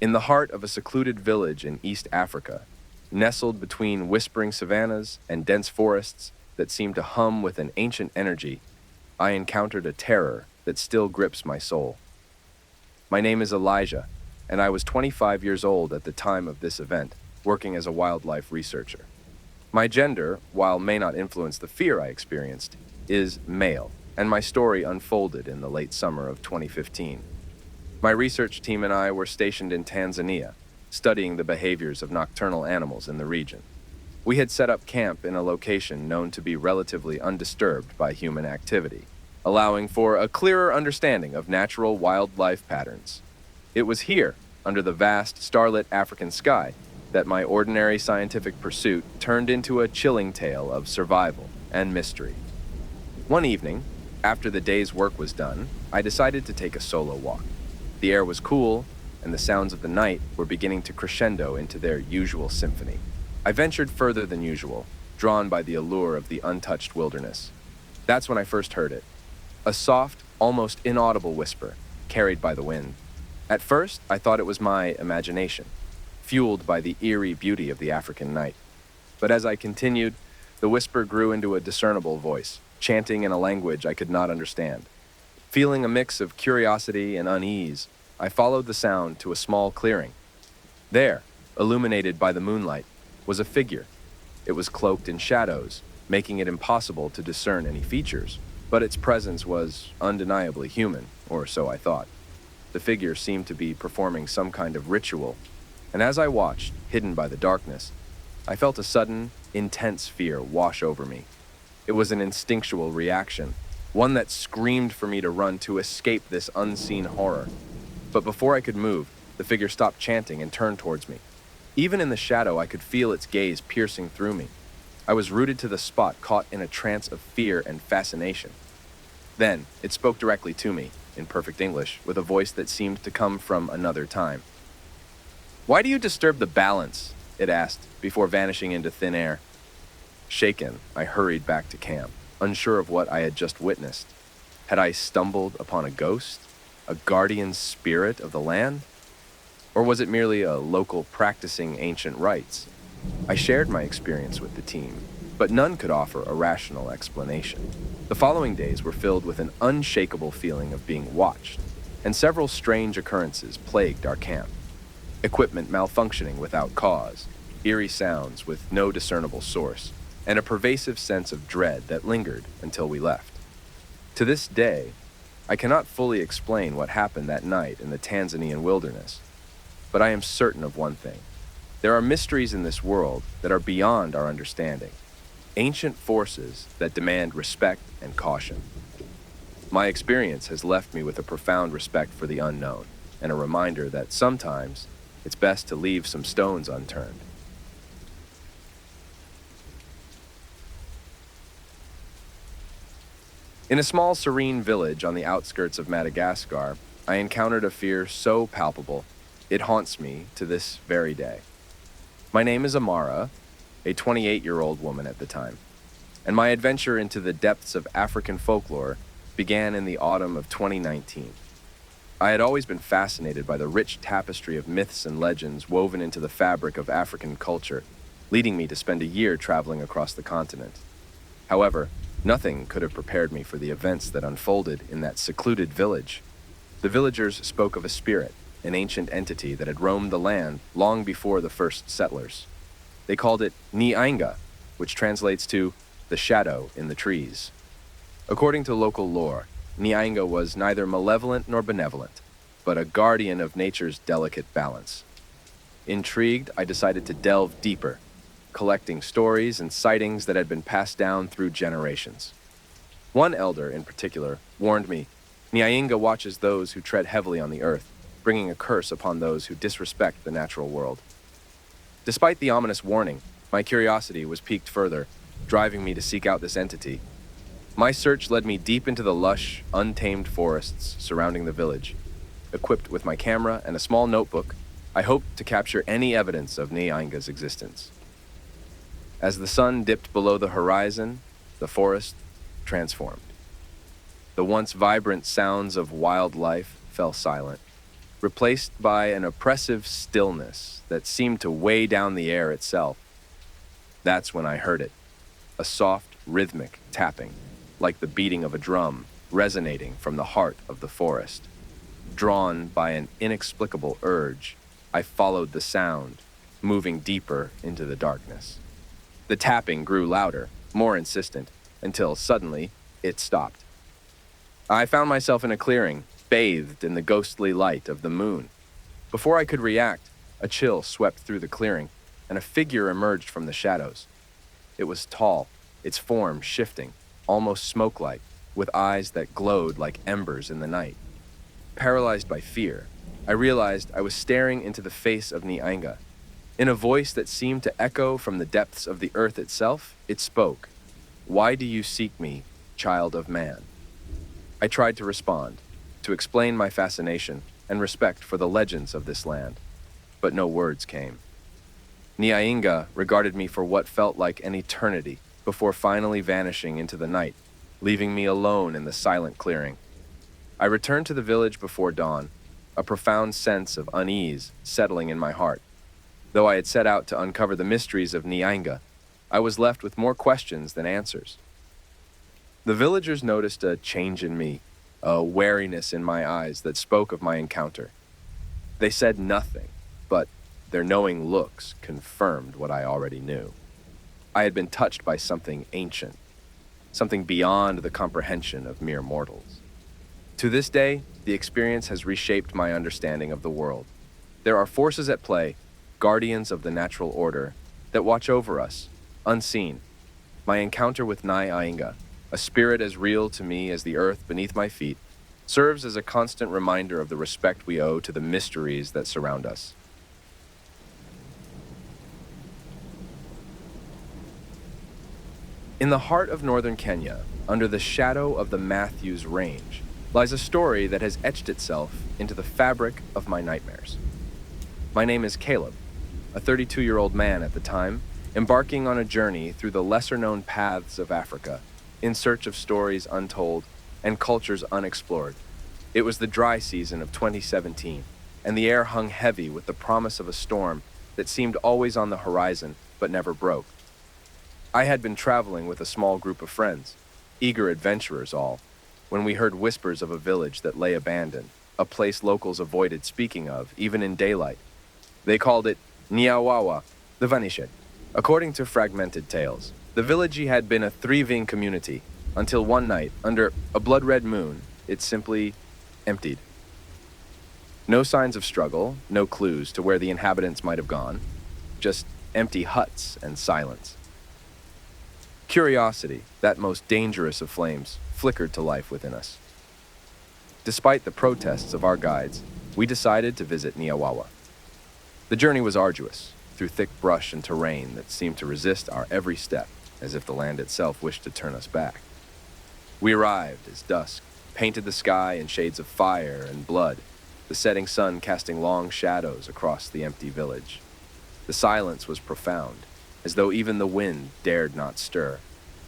In the heart of a secluded village in East Africa, nestled between whispering savannas and dense forests that seemed to hum with an ancient energy, I encountered a terror that still grips my soul. My name is Elijah, and I was 25 years old at the time of this event, working as a wildlife researcher. My gender, while may not influence the fear I experienced, is male, and my story unfolded in the late summer of 2015. My research team and I were stationed in Tanzania, studying the behaviors of nocturnal animals in the region. We had set up camp in a location known to be relatively undisturbed by human activity, allowing for a clearer understanding of natural wildlife patterns. It was here, under the vast, starlit African sky, that my ordinary scientific pursuit turned into a chilling tale of survival and mystery. One evening, after the day's work was done, I decided to take a solo walk. The air was cool, and the sounds of the night were beginning to crescendo into their usual symphony. I ventured further than usual, drawn by the allure of the untouched wilderness. That's when I first heard it. A soft, almost inaudible whisper, carried by the wind. At first, I thought it was my imagination, fueled by the eerie beauty of the African night. But as I continued, the whisper grew into a discernible voice, chanting in a language I could not understand. Feeling a mix of curiosity and unease, I followed the sound to a small clearing. There, illuminated by the moonlight, was a figure. It was cloaked in shadows, making it impossible to discern any features, but its presence was undeniably human, or so I thought. The figure seemed to be performing some kind of ritual, and as I watched, hidden by the darkness, I felt a sudden, intense fear wash over me. It was an instinctual reaction, one that screamed for me to run to escape this unseen horror. But before I could move, the figure stopped chanting and turned towards me. Even in the shadow, I could feel its gaze piercing through me. I was rooted to the spot, caught in a trance of fear and fascination. Then, it spoke directly to me, in perfect English, with a voice that seemed to come from another time. "Why do you disturb the balance?" it asked, before vanishing into thin air. Shaken, I hurried back to camp, unsure of what I had just witnessed. Had I stumbled upon a ghost? A guardian spirit of the land? Or was it merely a local practicing ancient rites? I shared my experience with the team, but none could offer a rational explanation. The following days were filled with an unshakable feeling of being watched, and several strange occurrences plagued our camp. Equipment malfunctioning without cause, eerie sounds with no discernible source, and a pervasive sense of dread that lingered until we left. To this day, I cannot fully explain what happened that night in the Tanzanian wilderness, but I am certain of one thing. There are mysteries in this world that are beyond our understanding, ancient forces that demand respect and caution. My experience has left me with a profound respect for the unknown, and a reminder that sometimes it's best to leave some stones unturned. In a small serene village on the outskirts of Madagascar, I encountered a fear so palpable, it haunts me to this very day. My name is Amara, a 28-year-old woman at the time, and my adventure into the depths of African folklore began in the autumn of 2019. I had always been fascinated by the rich tapestry of myths and legends woven into the fabric of African culture, leading me to spend a year traveling across the continent. However, nothing could have prepared me for the events that unfolded in that secluded village. The villagers spoke of a spirit, an ancient entity that had roamed the land long before the first settlers. They called it Nyanga, which translates to the shadow in the trees. According to local lore, Nyanga was neither malevolent nor benevolent, but a guardian of nature's delicate balance. Intrigued, I decided to delve deeper, collecting stories and sightings that had been passed down through generations. One elder, in particular, warned me, Nyanga watches those who tread heavily on the earth, bringing a curse upon those who disrespect the natural world. Despite the ominous warning, my curiosity was piqued further, driving me to seek out this entity. My search led me deep into the lush, untamed forests surrounding the village. Equipped with my camera and a small notebook, I hoped to capture any evidence of Nyanga's existence. As the sun dipped below the horizon, the forest transformed. The once vibrant sounds of wildlife fell silent. replaced by an oppressive stillness that seemed to weigh down the air itself. That's when I heard it, a soft, rhythmic tapping, like the beating of a drum, resonating from the heart of the forest. Drawn by an inexplicable urge, I followed the sound, moving deeper into the darkness. The tapping grew louder, more insistent, until suddenly it stopped. I found myself in a clearing, bathed in the ghostly light of the moon. Before I could react, a chill swept through the clearing, and a figure emerged from the shadows. It was tall, its form shifting, almost smoke-like, with eyes that glowed like embers in the night. Paralyzed by fear, I realized I was staring into the face of Nianga. In a voice that seemed to echo from the depths of the earth itself, it spoke. "Why do you seek me, child of man?" I tried to respond, to explain my fascination and respect for the legends of this land, but no words came. Nianga regarded me for what felt like an eternity before finally vanishing into the night, leaving me alone in the silent clearing. I returned to the village before dawn, a profound sense of unease settling in my heart. Though I had set out to uncover the mysteries of Nianga, I was left with more questions than answers. The villagers noticed a change in me, a wariness in my eyes that spoke of my encounter. They said nothing, but their knowing looks confirmed what I already knew. I had been touched by something ancient, something beyond the comprehension of mere mortals. To this day, the experience has reshaped my understanding of the world. There are forces at play, guardians of the natural order, that watch over us, unseen. My encounter with Ainga, a spirit as real to me as the earth beneath my feet, serves as a constant reminder of the respect we owe to the mysteries that surround us. In the heart of northern Kenya, under the shadow of the Matthews Range, lies a story that has etched itself into the fabric of my nightmares. My name is Caleb, a 32-year-old man at the time, embarking on a journey through the lesser-known paths of Africa, in search of stories untold and cultures unexplored. It was the dry season of 2017, and the air hung heavy with the promise of a storm that seemed always on the horizon but never broke. I had been traveling with a small group of friends, eager adventurers all, when we heard whispers of a village that lay abandoned, a place locals avoided speaking of, even in daylight. They called it Nyawawa, the Vanished. According to fragmented tales, the village had been a thriving community until one night, under a blood-red moon, it simply emptied. No signs of struggle, no clues to where the inhabitants might have gone, just empty huts and silence. Curiosity, that most dangerous of flames, flickered to life within us. Despite the protests of our guides, we decided to visit Nyawawa. The journey was arduous, through thick brush and terrain that seemed to resist our every step, as if the land itself wished to turn us back. We arrived as dusk painted the sky in shades of fire and blood, the setting sun casting long shadows across the empty village. The silence was profound, as though even the wind dared not stir.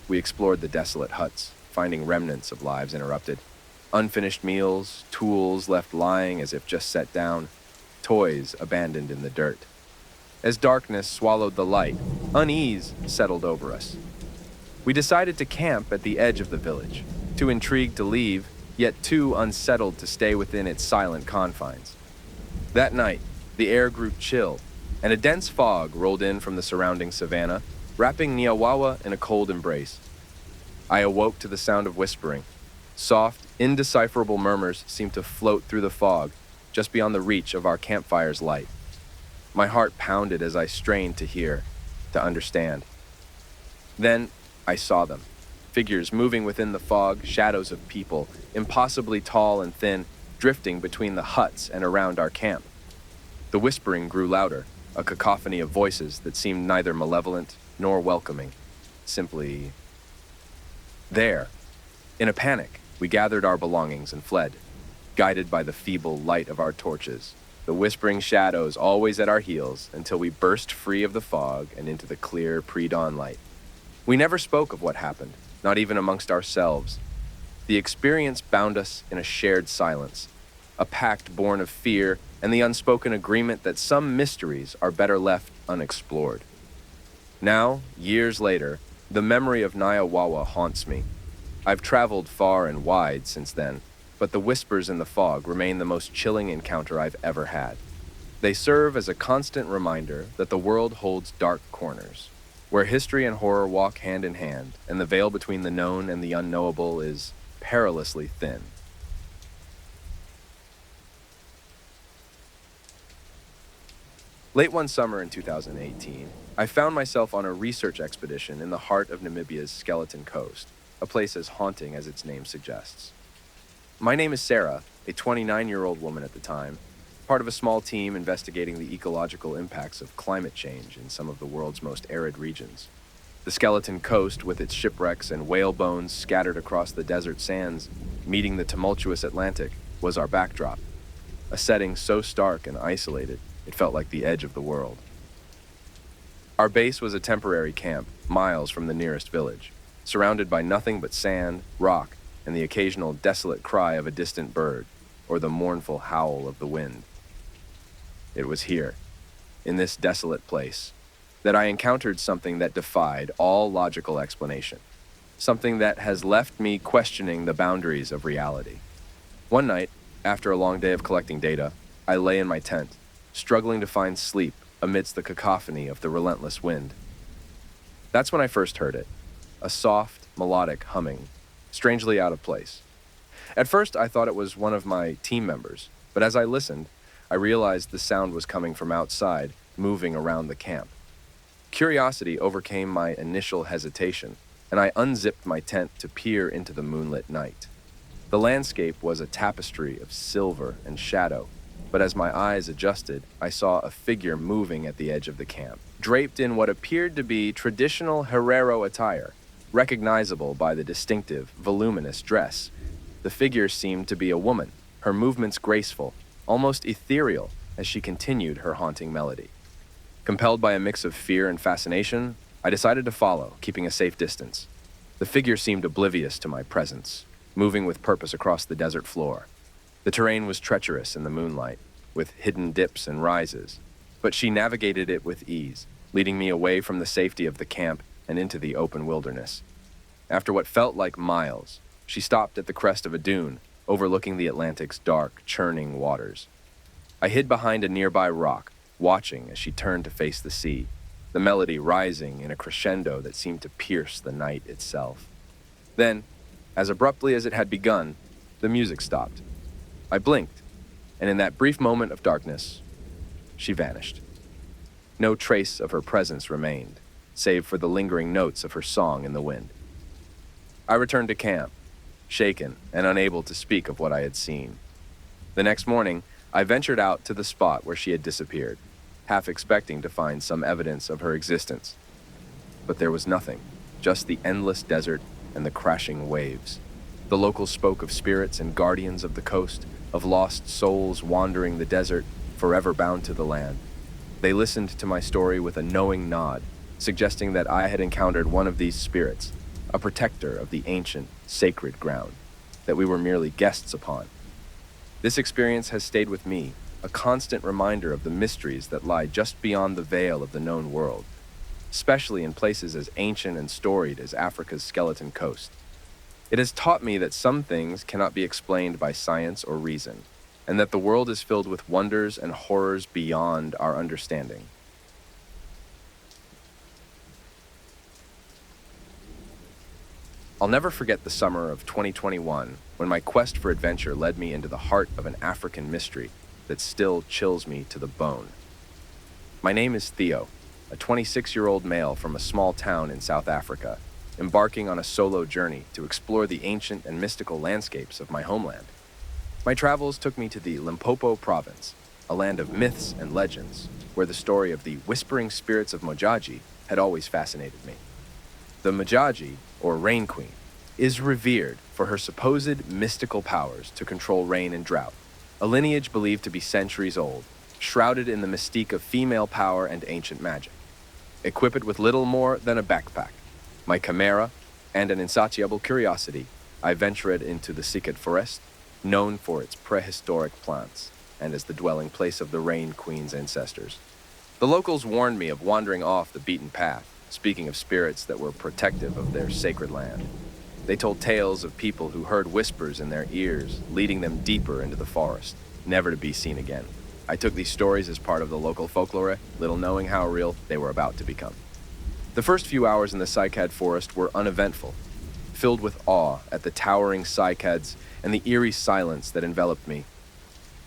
We explored the desolate huts, finding remnants of lives interrupted, unfinished meals, tools left lying as if just set down, toys abandoned in the dirt. As darkness swallowed the light, unease settled over us. We decided to camp at the edge of the village, too intrigued to leave, yet too unsettled to stay within its silent confines. That night, the air grew chill, and a dense fog rolled in from the surrounding savanna, wrapping Nyawawa in a cold embrace. I awoke to the sound of whispering. Soft, indecipherable murmurs seemed to float through the fog, just beyond the reach of our campfire's light. My heart pounded as I strained to hear, to understand. Then I saw them, figures moving within the fog, shadows of people, impossibly tall and thin, drifting between the huts and around our camp. The whispering grew louder, a cacophony of voices that seemed neither malevolent nor welcoming, simply there. In a panic, we gathered our belongings and fled, guided by the feeble light of our torches, the whispering shadows always at our heels until we burst free of the fog and into the clear pre-dawn light. We never spoke of what happened, not even amongst ourselves. The experience bound us in a shared silence, a pact born of fear and the unspoken agreement that some mysteries are better left unexplored. Now, years later, the memory of Nyawawa haunts me. I've traveled far and wide since then, but the whispers in the fog remain the most chilling encounter I've ever had. They serve as a constant reminder that the world holds dark corners, where history and horror walk hand in hand, and the veil between the known and the unknowable is perilously thin. Late one summer in 2018, I found myself on a research expedition in the heart of Namibia's Skeleton Coast, a place as haunting as its name suggests. My name is Sarah, a 29-year-old woman at the time, part of a small team investigating the ecological impacts of climate change in some of the world's most arid regions. The Skeleton Coast, with its shipwrecks and whale bones scattered across the desert sands, meeting the tumultuous Atlantic, was our backdrop. A setting so stark and isolated, it felt like the edge of the world. Our base was a temporary camp, miles from the nearest village, surrounded by nothing but sand, rock, and the occasional desolate cry of a distant bird, or the mournful howl of the wind. It was here, in this desolate place, that I encountered something that defied all logical explanation, something that has left me questioning the boundaries of reality. One night, after a long day of collecting data, I lay in my tent, struggling to find sleep amidst the cacophony of the relentless wind. That's when I first heard it, a soft, melodic humming, strangely out of place. At first, I thought it was one of my team members, but as I listened, I realized the sound was coming from outside, moving around the camp. Curiosity overcame my initial hesitation, and I unzipped my tent to peer into the moonlit night. The landscape was a tapestry of silver and shadow, but as my eyes adjusted, I saw a figure moving at the edge of the camp, draped in what appeared to be traditional Herero attire, recognizable by the distinctive, voluminous dress. The figure seemed to be a woman, her movements graceful, almost ethereal, as she continued her haunting melody. Compelled by a mix of fear and fascination, I decided to follow, keeping a safe distance. The figure seemed oblivious to my presence, moving with purpose across the desert floor. The terrain was treacherous in the moonlight, with hidden dips and rises, but she navigated it with ease, leading me away from the safety of the camp and into the open wilderness. After what felt like miles, she stopped at the crest of a dune, overlooking the Atlantic's dark, churning waters. I hid behind a nearby rock, watching as she turned to face the sea, the melody rising in a crescendo that seemed to pierce the night itself. Then, as abruptly as it had begun, the music stopped. I blinked, and in that brief moment of darkness, she vanished. No trace of her presence remained, save for the lingering notes of her song in the wind. I returned to camp, shaken and unable to speak of what I had seen. The next morning, I ventured out to the spot where she had disappeared, half expecting to find some evidence of her existence. But there was nothing, just the endless desert and the crashing waves. The locals spoke of spirits and guardians of the coast, of lost souls wandering the desert, forever bound to the land. They listened to my story with a knowing nod, suggesting that I had encountered one of these spirits, a protector of the ancient, sacred ground, that we were merely guests upon. This experience has stayed with me, a constant reminder of the mysteries that lie just beyond the veil of the known world, especially in places as ancient and storied as Africa's Skeleton Coast. It has taught me that some things cannot be explained by science or reason, and that the world is filled with wonders and horrors beyond our understanding. I'll never forget the summer of 2021 when my quest for adventure led me into the heart of an African mystery that still chills me to the bone. My name is Theo, a 26-year-old male from a small town in South Africa, embarking on a solo journey to explore the ancient and mystical landscapes of my homeland. My travels took me to the Limpopo province, a land of myths and legends, where the story of the whispering spirits of Mojaji had always fascinated me. The Mojaji, or Rain Queen, is revered for her supposed mystical powers to control rain and drought, a lineage believed to be centuries old, shrouded in the mystique of female power and ancient magic. Equipped with little more than a backpack, my camera, and an insatiable curiosity, I ventured into the cycad forest, known for its prehistoric plants and as the dwelling place of the Rain Queen's ancestors. The locals warned me of wandering off the beaten path, speaking of spirits that were protective of their sacred land. They told tales of people who heard whispers in their ears, leading them deeper into the forest, never to be seen again. I took these stories as part of the local folklore, little knowing how real they were about to become. The first few hours in the cycad forest were uneventful, filled with awe at the towering cycads and the eerie silence that enveloped me.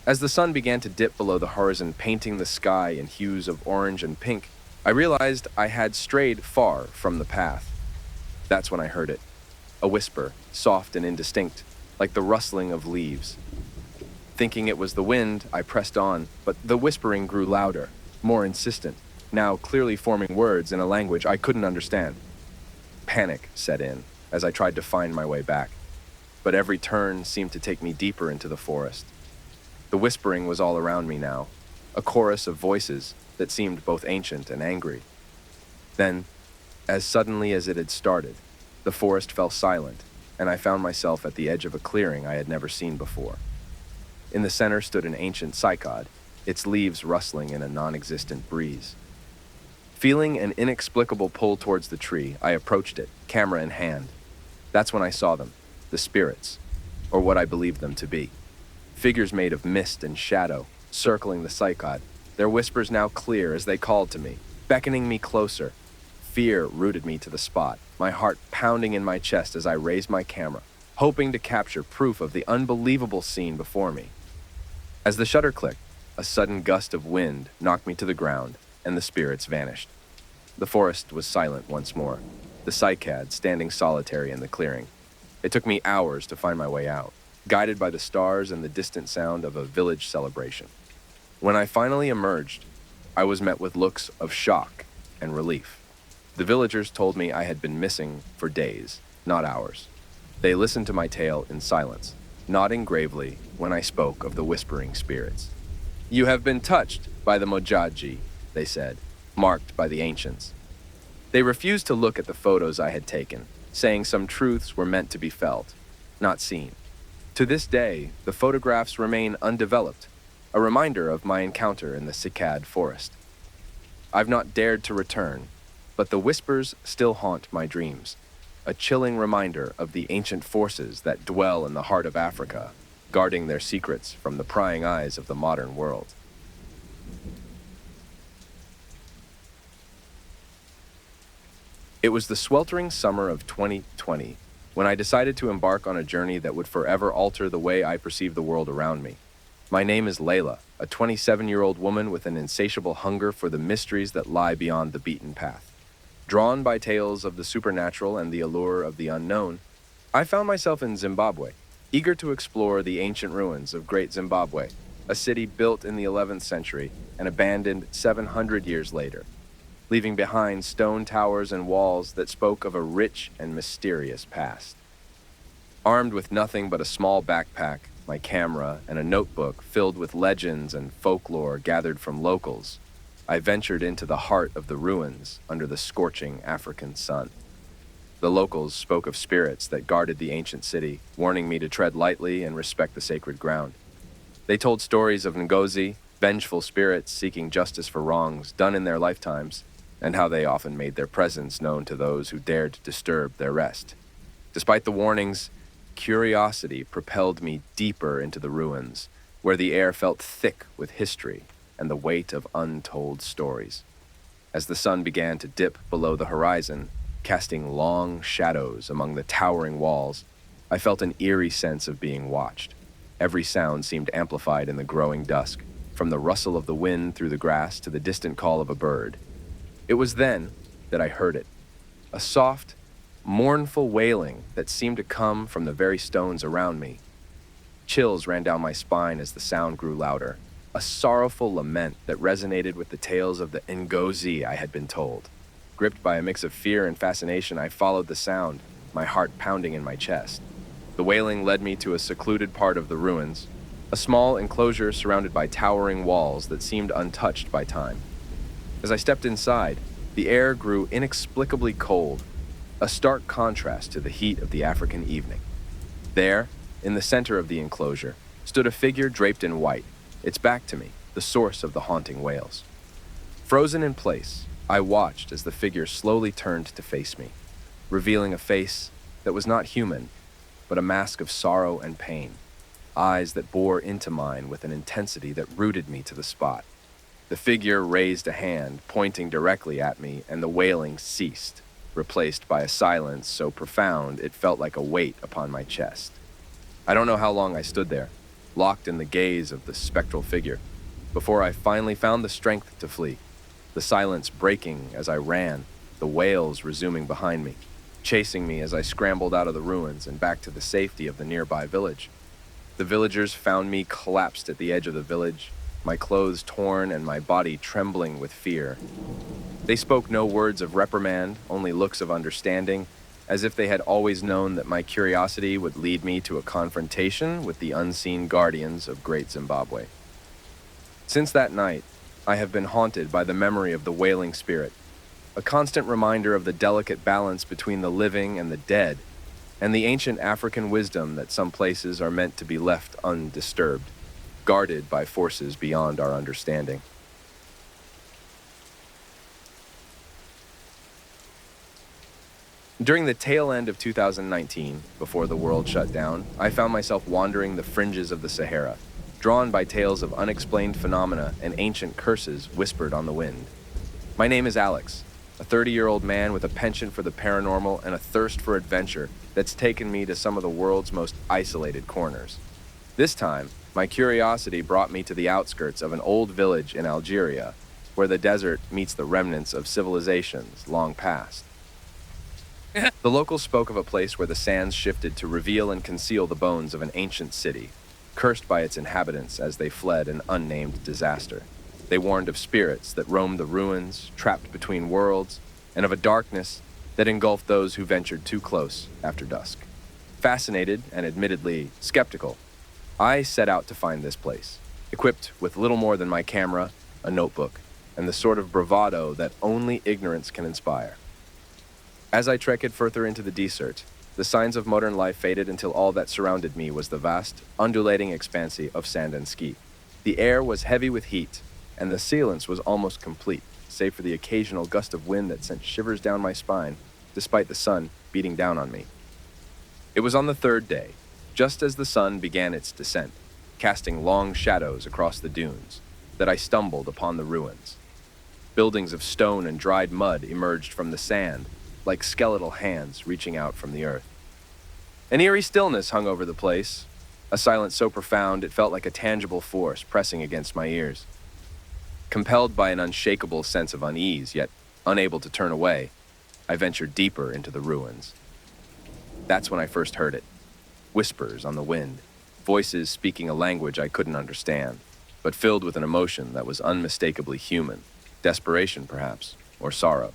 As the sun began to dip below the horizon, painting the sky in hues of orange and pink, I realized I had strayed far from the path. That's when I heard it. A whisper, soft and indistinct, like the rustling of leaves. Thinking it was the wind, I pressed on, but the whispering grew louder, more insistent, now clearly forming words in a language I couldn't understand. Panic set in as I tried to find my way back, but every turn seemed to take me deeper into the forest. The whispering was all around me now, a chorus of voices that seemed both ancient and angry. Then, as suddenly as it had started, the forest fell silent, and I found myself at the edge of a clearing I had never seen before. In the center stood an ancient cycad, its leaves rustling in a non-existent breeze. Feeling an inexplicable pull towards the tree, I approached it, camera in hand. That's when I saw them, the spirits, or what I believed them to be. Figures made of mist and shadow, circling the cycad, their whispers now clear as they called to me, beckoning me closer. Fear rooted me to the spot, my heart pounding in my chest as I raised my camera, hoping to capture proof of the unbelievable scene before me. As the shutter clicked, a sudden gust of wind knocked me to the ground, and the spirits vanished. The forest was silent once more, the cycad standing solitary in the clearing. It took me hours to find my way out, guided by the stars and the distant sound of a village celebration. When I finally emerged, I was met with looks of shock and relief. The villagers told me I had been missing for days, not hours. They listened to my tale in silence, nodding gravely when I spoke of the whispering spirits. "You have been touched by the Mojaji," they said, marked by the ancients. They refused to look at the photos I had taken, saying some truths were meant to be felt, not seen. To this day, the photographs remain undeveloped, a reminder of my encounter in the cycad forest. I've not dared to return, but the whispers still haunt my dreams, a chilling reminder of the ancient forces that dwell in the heart of Africa, guarding their secrets from the prying eyes of the modern world. It was the sweltering summer of 2020 when I decided to embark on a journey that would forever alter the way I perceive the world around me. My name is Layla, a 27-year-old woman with an insatiable hunger for the mysteries that lie beyond the beaten path. Drawn by tales of the supernatural and the allure of the unknown, I found myself in Zimbabwe, eager to explore the ancient ruins of Great Zimbabwe, a city built in the 11th century and abandoned 700 years later, leaving behind stone towers and walls that spoke of a rich and mysterious past. Armed with nothing but a small backpack, my camera, and a notebook filled with legends and folklore gathered from locals, I ventured into the heart of the ruins under the scorching African sun. The locals spoke of spirits that guarded the ancient city, warning me to tread lightly and respect the sacred ground. They told stories of Ngozi, vengeful spirits seeking justice for wrongs done in their lifetimes, and how they often made their presence known to those who dared to disturb their rest. Despite the warnings, curiosity propelled me deeper into the ruins, where the air felt thick with history and the weight of untold stories. As the sun began to dip below the horizon, casting long shadows among the towering walls, I felt an eerie sense of being watched. Every sound seemed amplified in the growing dusk, from the rustle of the wind through the grass to the distant call of a bird. It was then that I heard it, a soft, mournful wailing that seemed to come from the very stones around me. Chills ran down my spine as the sound grew louder, a sorrowful lament that resonated with the tales of the Ngozi I had been told. Gripped by a mix of fear and fascination, I followed the sound, my heart pounding in my chest. The wailing led me to a secluded part of the ruins, a small enclosure surrounded by towering walls that seemed untouched by time. As I stepped inside, the air grew inexplicably cold, a stark contrast to the heat of the African evening. There, In the center of the enclosure stood a figure draped in white, its back to me, the source of the haunting wails. Frozen in place, I watched as the figure slowly turned to face me, revealing a face that was not human, but a mask of sorrow and pain, eyes that bore into mine with an intensity that rooted me to the spot. The figure raised a hand, pointing directly at me, and the wailing ceased, replaced by a silence so profound it felt like a weight upon my chest. I don't know how long I stood there, locked in the gaze of the spectral figure, before I finally found the strength to flee, the silence breaking as I ran, the wails resuming behind me, chasing me as I scrambled out of the ruins and back to the safety of the nearby village. The villagers found me collapsed at the edge of the village, my clothes torn and my body trembling with fear. They spoke no words of reprimand, only looks of understanding, as if they had always known that my curiosity would lead me to a confrontation with the unseen guardians of Great Zimbabwe. Since that night, I have been haunted by the memory of the wailing spirit, a constant reminder of the delicate balance between the living and the dead, and the ancient African wisdom that some places are meant to be left undisturbed, guarded by forces beyond our understanding. During the tail end of 2019, before the world shut down, I found myself wandering the fringes of the Sahara, drawn by tales of unexplained phenomena and ancient curses whispered on the wind. My name is Alex, a 30-year-old man with a penchant for the paranormal and a thirst for adventure that's taken me to some of the world's most isolated corners. This time, my curiosity brought me to the outskirts of an old village in Algeria, where the desert meets the remnants of civilizations long past. The locals spoke of a place where the sands shifted to reveal and conceal the bones of an ancient city, cursed by its inhabitants as they fled an unnamed disaster. They warned of spirits that roamed the ruins, trapped between worlds, and of a darkness that engulfed those who ventured too close after dusk. Fascinated and admittedly skeptical, I set out to find this place, equipped with little more than my camera, a notebook, and the sort of bravado that only ignorance can inspire. As I trekked further into the desert, the signs of modern life faded until all that surrounded me was the vast, undulating expanse of sand and ski. The air was heavy with heat, and the silence was almost complete, save for the occasional gust of wind that sent shivers down my spine, despite the sun beating down on me. It was on the third day, just as the sun began its descent, casting long shadows across the dunes, that I stumbled upon the ruins. Buildings of stone and dried mud emerged from the sand, like skeletal hands reaching out from the earth. An eerie stillness hung over the place, a silence so profound it felt like a tangible force pressing against my ears. Compelled by an unshakable sense of unease, yet unable to turn away, I ventured deeper into the ruins. That's when I first heard it. Whispers on the wind, voices speaking a language I couldn't understand, but filled with an emotion that was unmistakably human, desperation perhaps, or sorrow.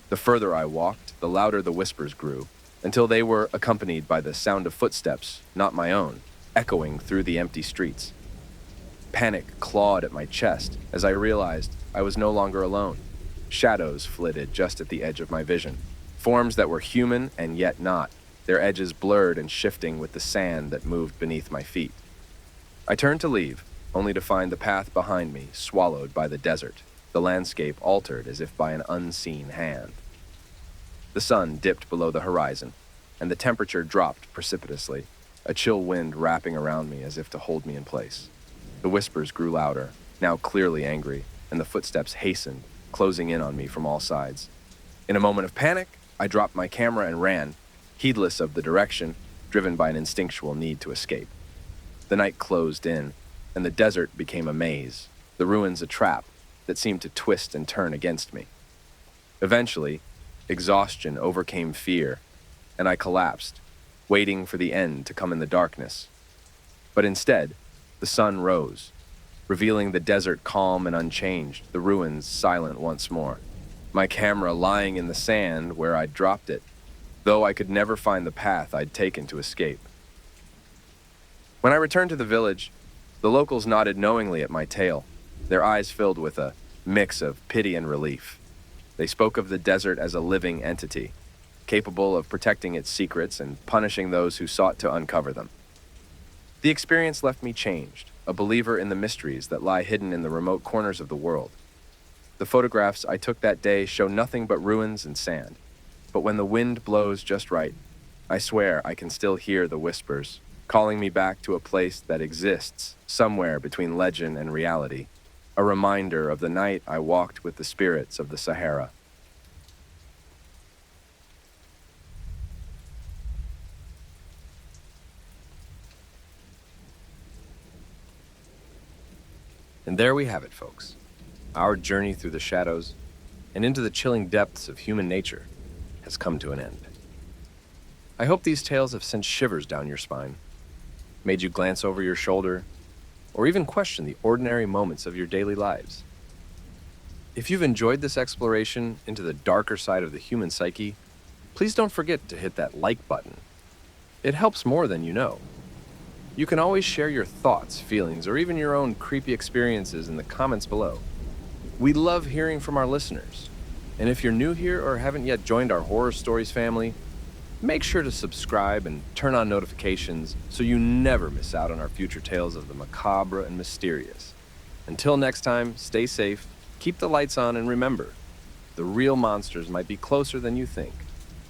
The further I walked, the louder the whispers grew, until they were accompanied by the sound of footsteps, not my own, echoing through the empty streets. Panic clawed at my chest as I realized I was no longer alone. Shadows flitted just at the edge of my vision, forms that were human and yet not, their edges blurred and shifting with the sand that moved beneath my feet. I turned to leave, only to find the path behind me swallowed by the desert, the landscape altered as if by an unseen hand. The sun dipped below the horizon, and the temperature dropped precipitously, a chill wind wrapping around me as if to hold me in place. The whispers grew louder, now clearly angry, and the footsteps hastened, closing in on me from all sides. In a moment of panic, I dropped my camera and ran, heedless of the direction, driven by an instinctual need to escape. The night closed in, and the desert became a maze, the ruins a trap that seemed to twist and turn against me. Eventually, exhaustion overcame fear, and I collapsed, waiting for the end to come in the darkness. But instead, the sun rose, revealing the desert calm and unchanged, the ruins silent once more. My camera lying in the sand where I'd dropped it, though I could never find the path I'd taken to escape. When I returned to the village, the locals nodded knowingly at my tale, their eyes filled with a mix of pity and relief. They spoke of the desert as a living entity, capable of protecting its secrets and punishing those who sought to uncover them. The experience left me changed, a believer in the mysteries that lie hidden in the remote corners of the world. The photographs I took that day show nothing but ruins and sand, but when the wind blows just right, I swear I can still hear the whispers, calling me back to a place that exists somewhere between legend and reality, a reminder of the night I walked with the spirits of the Sahara. And there we have it, folks. Our journey through the shadows and into the chilling depths of human nature has come to an end. I hope these tales have sent shivers down your spine, made you glance over your shoulder, or even question the ordinary moments of your daily lives. If you've enjoyed this exploration into the darker side of the human psyche, please don't forget to hit that like button. It helps more than you know. You can always share your thoughts, feelings, or even your own creepy experiences in the comments below. We love hearing from our listeners. And if you're new here or haven't yet joined our Horror Stories family, make sure to subscribe and turn on notifications so you never miss out on our future tales of the macabre and mysterious. Until next time, stay safe, keep the lights on, and remember, the real monsters might be closer than you think.